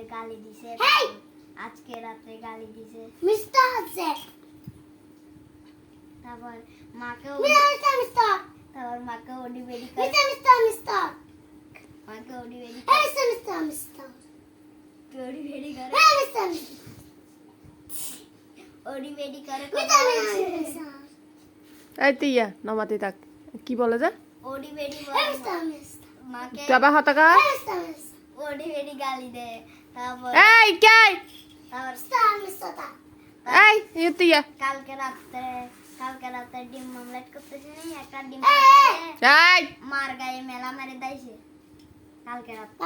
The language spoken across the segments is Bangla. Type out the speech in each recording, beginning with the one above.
গালি দিছে আজকে রাতে গালি দিছে মিস্টার আছে তারপর মাকে মিস্টার তারপর মাকে ওডি বেডি করে মিস্টার মাকে ওডি বেডি মিস্টার ওডি বেডি করে মিস্টার ওডি বেডি করে এই তিয়া নমাতি তাক কি বলে যে ওডি বেডি মাকে তুই আবার হতাকা ওডি বেডি গালি দে তারপর এই কে তারপর এই তিয়া কালকে রাতে ডিম অমলেট করতেছে নি একটা ডিম এই মার গায়ে মেলা মেরে দাইছে কালকে রাতে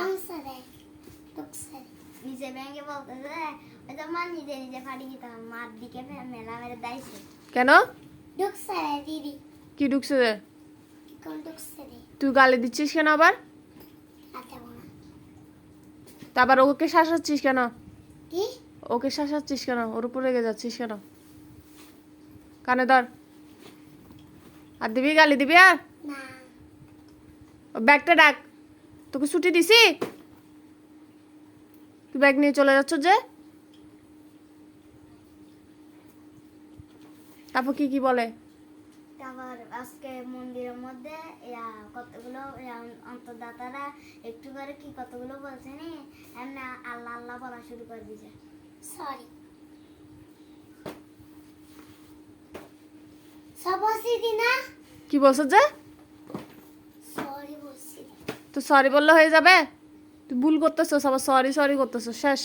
নিজে ব্যাংকে বলতেছে ওই তো মা নিজে নিজে ফাটি গিয়ে মার দিকে মেলা মেরে দাইছে কেন দিদি কি ঢুকছে রে কোন ঢুকছে রে তুই গালি দিচ্ছিস কেন আবার আচ্ছা বলা তারপর ওকে শাসাচ্ছিস কেন কি ওকে শাসাচ্ছিস কেন ওর উপর রেগে যাচ্ছিস কেন কানে ধর আর দিবি গালি দিবি আর না ব্যাগটা ডাক তোকে ছুটি দিছি তুই ব্যাগ নিয়ে চলে যাচ্ছ যে তারপর কি কি বলে তারপর আজকে মন্দিরের মধ্যে কতগুলো অন্তর্দাতারা একটু করে কি কতগুলো বলছে নি এমনি আল্লাহ আল্লাহ বলা শুরু করে দিয়েছে সরি সবসি দিনা কি বলছো যে সরি বলছি তো সরি বললে হয়ে যাবে তুই ভুল করতেছো সবার সরি সরি করতেছো শেষ